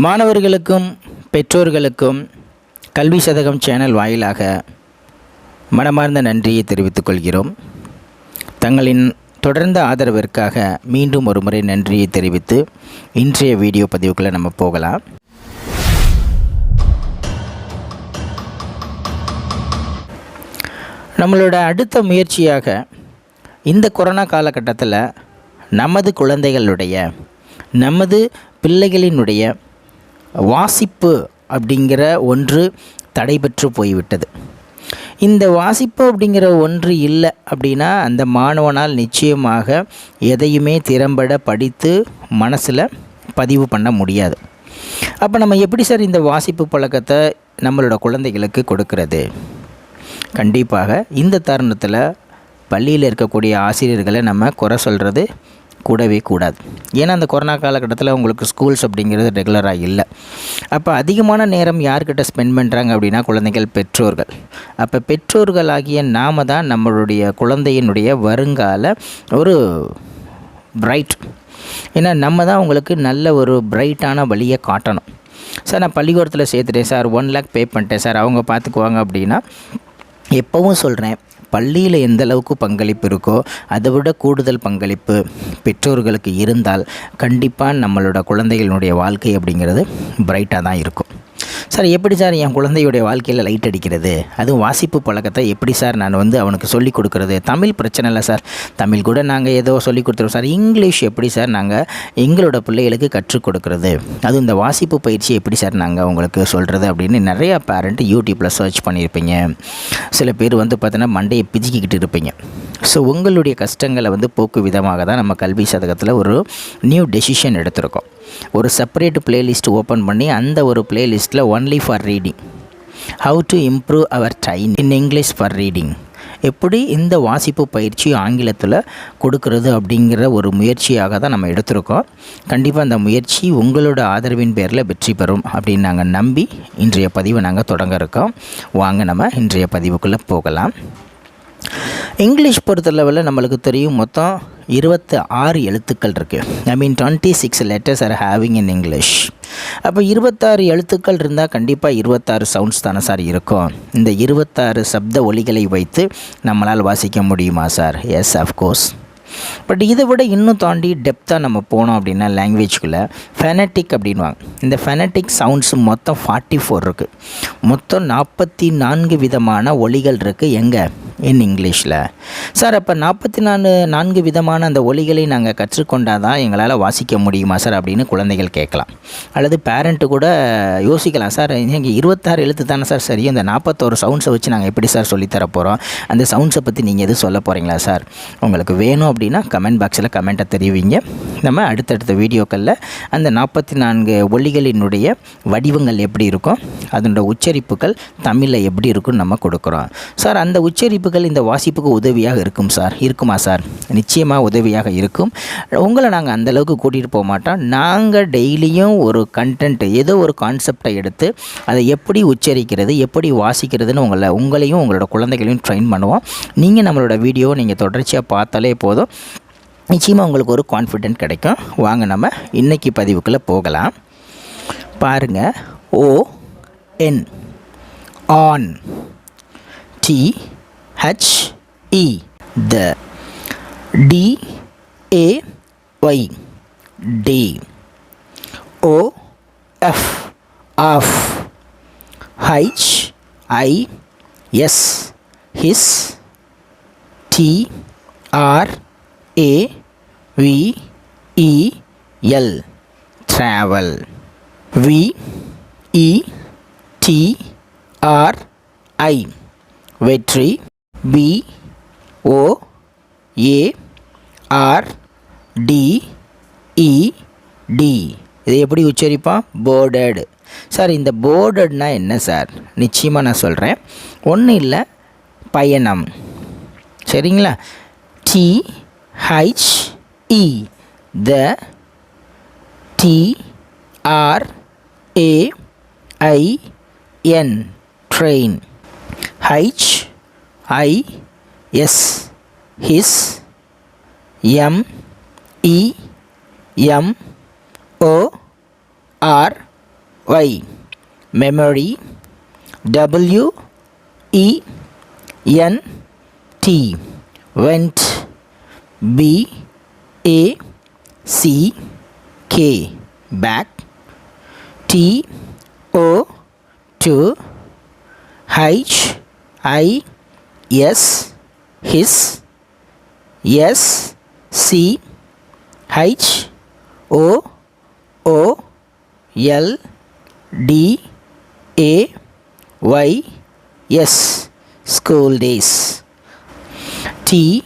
மாணவர்களுக்கும் பெற்றோர்களுக்கும் கல்வி சதகம் சேனல் வாயிலாக மனமார்ந்த நன்றியை தெரிவித்துக் கொள்கிறோம். தங்களின் தொடர்ந்த ஆதரவிற்காக மீண்டும் ஒரு முறை நன்றியை தெரிவித்து இன்றைய வீடியோ பதிவுக்குள்ளே நம்ம போகலாம். நம்மளோட அடுத்த முயற்சியாக இந்த கொரோனா காலகட்டத்தில் நமது குழந்தைகளுடைய நமது பிள்ளைகளினுடைய வாசிப்பு அப்படிங்கிற ஒன்று தடைபெற்று போய்விட்டது. இந்த வாசிப்பு அப்படிங்கிற ஒன்று இல்லை அப்படின்னா அந்த மாணவனால் நிச்சயமாக எதையுமே திறம்பட படித்து மனசில் பதிவு பண்ண முடியாது. அப்போ நம்ம எப்படி சார் இந்த வாசிப்பு பழக்கத்தை நம்மளோட குழந்தைகளுக்கு கொடுக்கறது? கண்டிப்பாக இந்த தருணத்தில் பள்ளியில் இருக்கக்கூடிய ஆசிரியர்களை நம்ம குறை சொல்கிறது கூடவே கூடாது. ஏன்னா அந்த கொரோனா காலகட்டத்தில் உங்களுக்கு ஸ்கூல்ஸ் அப்படிங்கிறது ரெகுலராக இல்லை. அப்போ அதிகமான நேரம் யார்கிட்ட ஸ்பெண்ட் பண்ணுறாங்க அப்படின்னா குழந்தைகள், பெற்றோர்கள். அப்போ பெற்றோர்களாகிய நாம் தான் நம்மளுடைய குழந்தையினுடைய வருங்கால ஒரு பிரைட். ஏன்னா நம்ம தான் உங்களுக்கு நல்ல ஒரு பிரைட்டான வழியை காட்டணும். சார் நான் பள்ளிக்கூடத்தில் சேர்த்துட்டேன் சார், 1 lakh பே பண்ணிட்டேன் சார், அவங்க பார்த்துக்குவாங்க அப்படின்னா, எப்பவும் சொல்கிறேன், பள்ளியில் எந்த அளவுக்கு பங்களிப்பு இருக்கோ அதை விட கூடுதல் பங்களிப்பு பெற்றோர்களுக்கு இருந்தால் கண்டிப்பாக நம்மளோட குழந்தைகளுடைய வாழ்க்கை அப்படிங்கிறது பிரைட்டாக தான் இருக்கும். சார் எப்படி சார் என் குழந்தையுடைய வாழ்க்கையில் லைட் அடிக்கிறது? அதுவும் வாசிப்பு பழக்கத்தை எப்படி சார் நான் அவனுக்கு சொல்லிக் கொடுக்குறது? தமிழ் பிரச்சனை இல்லை சார், தமிழ் கூட நாங்கள் ஏதோ சொல்லிக் கொடுத்துருவோம் சார். இங்கிலீஷ் எப்படி சார் நாங்கள் எங்களோட பிள்ளைகளுக்கு கற்றுக் கொடுக்குறது? அதுவும் இந்த வாசிப்பு பயிற்சி எப்படி சார் நாங்கள் உங்களுக்கு சொல்கிறது அப்படின்னு நிறையா பேரண்ட் யூடியூப்பில் சர்ச் பண்ணியிருப்பீங்க. சில பேர் பார்த்தீங்கன்னா மண்டையை பிதுக்கிக்கிட்டு இருப்பீங்க. ஸோ உங்களுடைய கஷ்டங்களை போக்கு விதமாக தான் நம்ம கல்வி சதகத்தில் ஒரு நியூ டெசிஷன் எடுத்திருக்கோம். ஒரு செப்பரேட் பிளேலிஸ்ட் ஓப்பன் பண்ணி அந்த ஒரு பிளேலிஸ்ட்டில் only for reading, how to improve our time in English for reading, எப்படி இந்த வாசிப்பு பயிற்சி ஆங்கிலத்தில் கொடுக்கறது அப்படிங்கிற ஒரு முயற்சியாக தான் நம்ம எடுத்திருக்கோம். கண்டிப்பாக அந்த முயற்சி உங்களோட ஆதரவின் பேரில் வெற்றி பெறும் அப்படின்னு நாங்கள் நம்பி இன்றைய பதிவை நாங்கள் தொடங்க இருக்கோம். வாங்க நம்ம இன்றைய பதிவுக்குள்ளே போகலாம். இங்கிலீஷ் பொறுத்தளவில் நம்மளுக்கு தெரியும், மொத்தம் 26 எழுத்துக்கள் இருக்குது. 26 letters are having in English. அப்போ 26 எழுத்துக்கள் இருந்தால் கண்டிப்பாக 26 சவுண்ட்ஸ் தானே சார் இருக்கும். இந்த 26 சப்த ஒலிகளை வைத்து நம்மளால் வாசிக்க முடியுமா சார்? S, of course. பட் இதை விட இன்னும் தாண்டி டெப்த்தாக நம்ம போனோம் அப்படின்னா லாங்குவேஜ்குள்ளே ஃபெனட்டிக் அப்படின்வாங்க. இந்த ஃபெனட்டிக் சவுண்ட்ஸ் மொத்தம் 44 இருக்குது. மொத்தம் 44 விதமான ஒலிகள் இருக்குது எங்கே? இன் இங்கிலீஷில். சார் அப்போ 44 விதமான அந்த ஒலிகளை நாங்கள் கற்றுக்கொண்டால் தான் எங்களால் வாசிக்க முடியுமா சார் அப்படின்னு குழந்தைகள் கேட்கலாம். அல்லது பேரண்ட்டு கூட யோசிக்கலாம், சார் நீங்கள் 26 எழுத்து தானே சார் சரி, இந்த 41 சவுண்ட்ஸை வச்சு நாங்கள் எப்படி சார் சொல்லித்தர போகிறோம்? அந்த சவுண்ட்ஸை பற்றி நீங்கள் எதுவும் சொல்ல போகிறீங்களா சார்? உங்களுக்கு வேணும் அப்படின்னா கமெண்ட் பாக்ஸில் கமெண்ட்டை தெரிவிங்க. நம்ம அடுத்தடுத்த வீடியோக்களில் அந்த 44 ஒலிகளினுடைய வடிவங்கள் எப்படி இருக்கும், அதனோட உச்சரிப்புகள் தமிழில் எப்படி இருக்குன்னு நம்ம கொடுக்குறோம். சார் அந்த உச்சரிப்புகள் இந்த வாசிப்புக்கு உதவியாக இருக்கும் சார், இருக்குமா சார்? நிச்சயமாக உதவியாக இருக்கும். உங்களை நாங்கள் அந்தளவுக்கு கூட்டிகிட்டு போக மாட்டோம். நாங்கள் டெய்லியும் ஒரு கண்டென்ட், ஏதோ ஒரு கான்செப்டை எடுத்து அதை எப்படி உச்சரிக்கிறது, எப்படி வாசிக்கிறதுன்னு உங்களையும் உங்களோட குழந்தைகளையும் ட்ரெயின் பண்ணுவோம். நீங்கள் நம்மளோட வீடியோ நீங்கள் தொடர்ச்சியாக பார்த்தாலே போதும், நிச்சயமாக உங்களுக்கு ஒரு கான்ஃபிடென்ட் கிடைக்கும். வாங்க நம்ம இன்றைக்கி பதிவுக்குள்ளே போகலாம். பாருங்கள், ON on, THE the, DAY day, OF off, HIS his, TRAVEL travel, VETRI வெற்றி, BOARDED. இதை எப்படி உச்சரிப்போம்? போர்டட். சார் இந்த போர்டட்னா என்ன சார்? நிச்சயமாக நான் சொல்கிறேன். ஒன்றும் இல்லை, பயணம். சரிங்களா? THE the, TRAIN train, HIS his, MEMOR Y, memory. W E N T, went. B A C K, back. T O 2, H I S, his. S C H O O L D A Y S, school days. T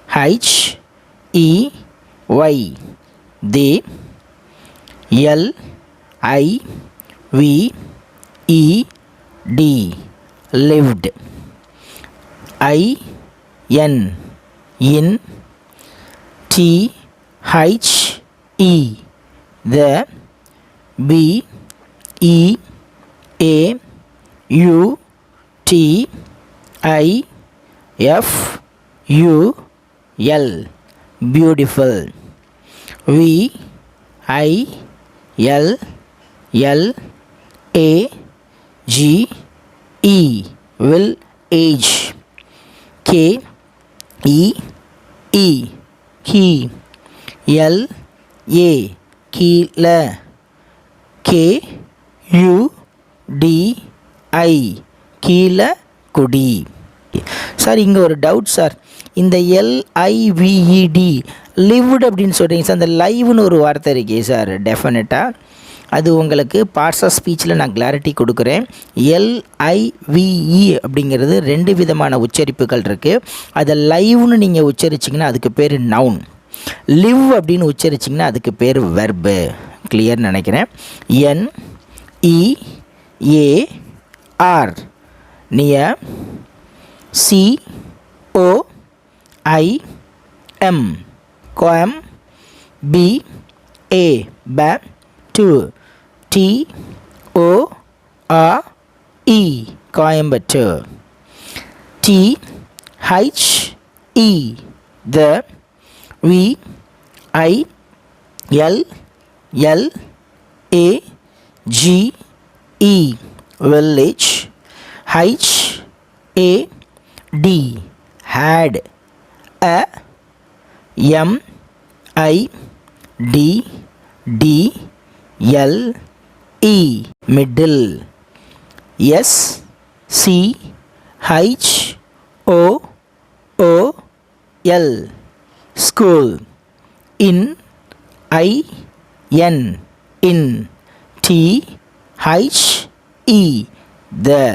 H E Y, they. L I V E D, lived. I N, in. T H E, the. B E A U T I F U L, beautiful. V I L L A G E, will, age. K E E, key. L A, கீழ. K U D I, கீழ குடி. Sir இங்கே ஒரு doubt sir, இந்த LIVED lived அப்படின்னு சொல்கிறீங்க sir, அந்த லைவ்னு ஒரு வார்த்தை இருக்கே சார், டெஃபினட்டாக அது உங்களுக்கு பார்ட்ஸ் ஆஃப் ஸ்பீச்சில் நான் கிளாரிட்டி கொடுக்குறேன். LIVE அப்படிங்கிறது 2 விதமான உச்சரிப்புகள் இருக்குது. அதை லைவ்னு நீங்கள் உச்சரிச்சிங்கன்னா அதுக்கு பேர் நவுன், லிவ் அப்படின்னு உச்சரிச்சிங்கன்னா அதுக்கு பேர் வெர்பு. கிளியர் நினைக்கிறேன். NEAR, near. COIM, கோயம். BA, fame. 2 TORE, Coimbatore. THE, the. VILLAGE, village. HAD, had. MIDDLE, middle. SCHOOL, school. IN, in. THE, the.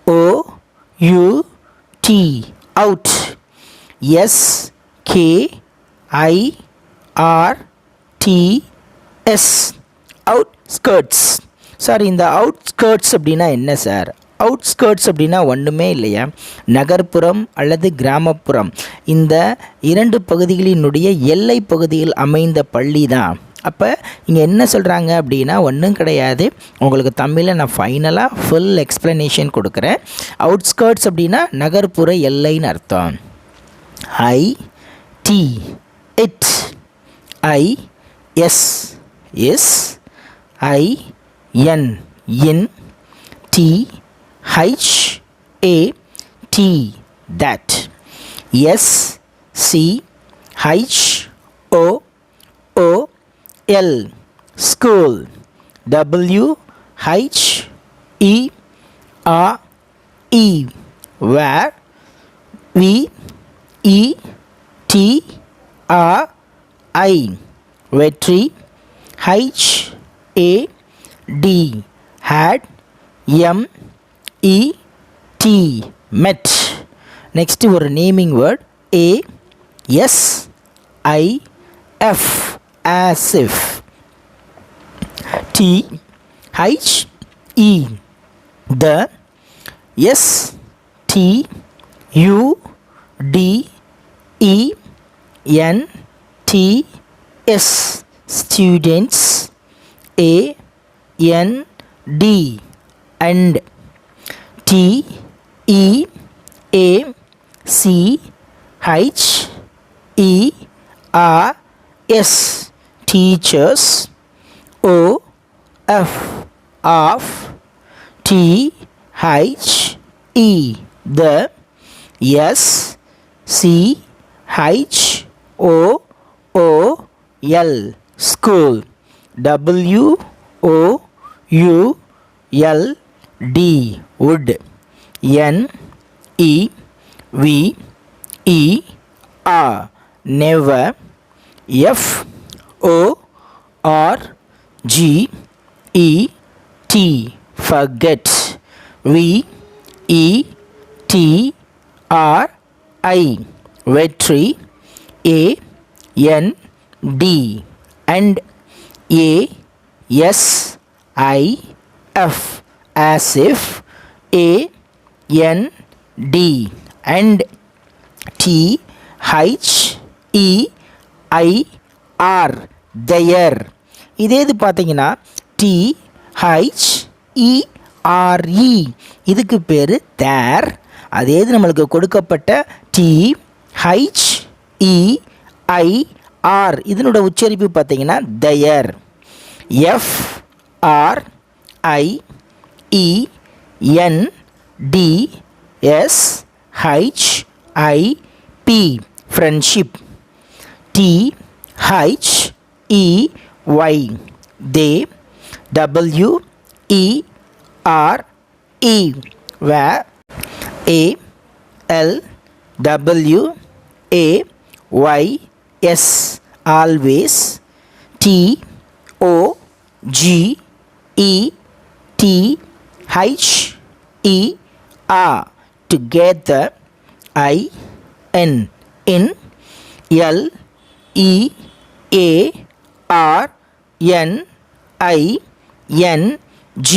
OUT, out. SKIRTS, outskirts. Sir இந்த அவுட்ஸ்கர்ட்ஸ் அப்படின்னா என்ன சார்? அவுட்ஸ்கர்ட்ஸ் அப்படின்னா ஒன்றுமே இல்லையா, நகர்ப்புறம் அல்லது கிராமப்புறம், இந்த 2 பகுதிகளினுடைய எல்லை பகுதியில் அமைந்த பள்ளி தான். அப்போ இங்கே என்ன சொல்கிறாங்க அப்படின்னா ஒன்றும் கிடையாது. உங்களுக்கு தமிழில் நான் ஃபைனலாக ஃபுல் எக்ஸ்ப்ளனேஷன் கொடுக்குறேன். அவுட்ஸ்கர்ட்ஸ் அப்படின்னா நகர்ப்புற எல்லைன்னு அர்த்தம். IT, it. IS, is. IN, in. THAT, that. SCHOOL, school. WHERE, where. VETRI, வெற்றி. HAD, had. MET, met. Next ஒரு naming word. ASIF, as if. THE, the. STUDENTS, students. AND, and. TEACHERS, teachers. OFF, of, T H E, the, S C H O O L, school, W O U L D, wood, N E V E R, never, F O R G E T, forget, V E T R I, vetri, A N D, and A S I F, as if, A N D, and T H E I R, their. இதே இது பார்த்தீங்கன்னா T H E R E, இதுக்கு பேர் தேர். அதே இது நம்மளுக்கு கொடுக்கப்பட்ட T H E I R, இதனோட உச்சரிப்பு பார்த்தீங்கன்னா their. F R I E N D S H I P, friendship. T H E Y, they, W E R E, where, A L W A Y S, always, T O G E T H E R, together, I N, in, L E A R N I N G,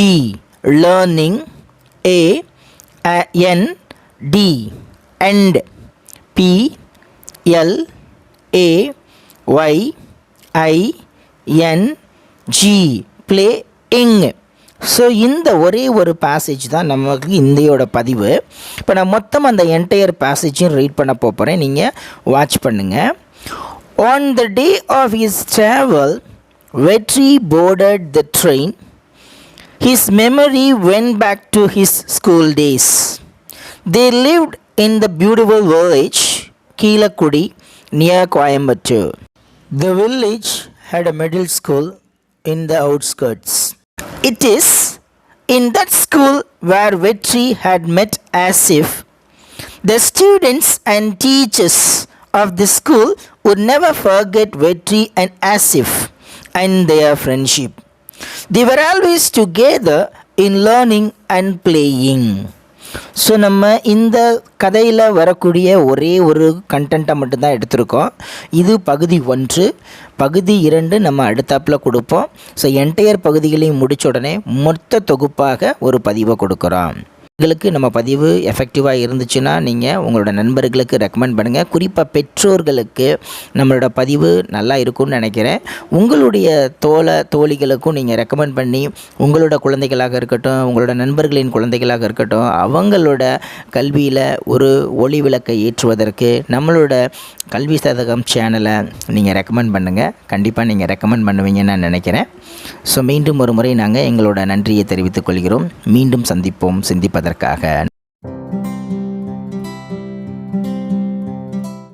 learning, A N D, and, P L A Y I N G, playing. So இந்த ஒரே ஒரு passage தான் நமக்கு இந்தியோட பதிவு. இப்போ நான் மொத்தம் அந்த என்டையர் பேசேஜையும் ரீட் பண்ண போகிறேன், நீங்கள் வாட்ச் பண்ணுங்கள். On the day of his travel, Vetri boarded the train. His memory went back to his school days. They lived in the beautiful village Keelakudi near Coimbatore. The village had a middle school in the outskirts. It is in that school where Vetri had met Asif. The students and teachers of the school would never forget Vetri and Asif and their friendship. They were always together in learning and playing. So நம்ம இந்த கதையில் வரக்கூடிய ஒரே ஒரு கண்டென்ட்டை மட்டும்தான் எடுத்திருக்கோம். இது பகுதி 1. பகுதி 2 நம்ம அடுத்தாப்பில் கொடுப்போம். ஸோ என்டையர் பகுதிகளையும் முடித்த உடனே மொத்த தொகுப்பாக ஒரு பதிவை கொடுக்குறோம். உங்களுக்கு நம்ம பதிவு எஃபெக்டிவாக இருந்துச்சுன்னா நீங்கள் உங்களோட நண்பர்களுக்கு ரெக்கமெண்ட் பண்ணுங்கள். குறிப்பாக பெற்றோர்களுக்கு நம்மளோட பதிவு நல்லா இருக்கும்னு நினைக்கிறேன். உங்களுடைய தோழிகளுக்கும் நீங்கள் ரெக்கமெண்ட் பண்ணி உங்களோட குழந்தைகளாக இருக்கட்டும், உங்களோட நண்பர்களின் குழந்தைகளாக இருக்கட்டும், அவங்களோட கல்வியில் ஒரு ஒளி விளக்கை ஏற்றுவதற்கு நம்மளோட கல்வி சாதகம் சேனலை நீங்கள் ரெக்கமெண்ட் பண்ணுங்கள். கண்டிப்பாக நீங்கள் ரெக்கமெண்ட் பண்ணுவீங்கன்னு நான் நினைக்கிறேன். ஸோ மீண்டும் ஒரு முறை நாங்கள் எங்களோட நன்றியை தெரிவித்துக் கொள்கிறோம். மீண்டும் சந்திப்போம். சிந்திப்பதற்காக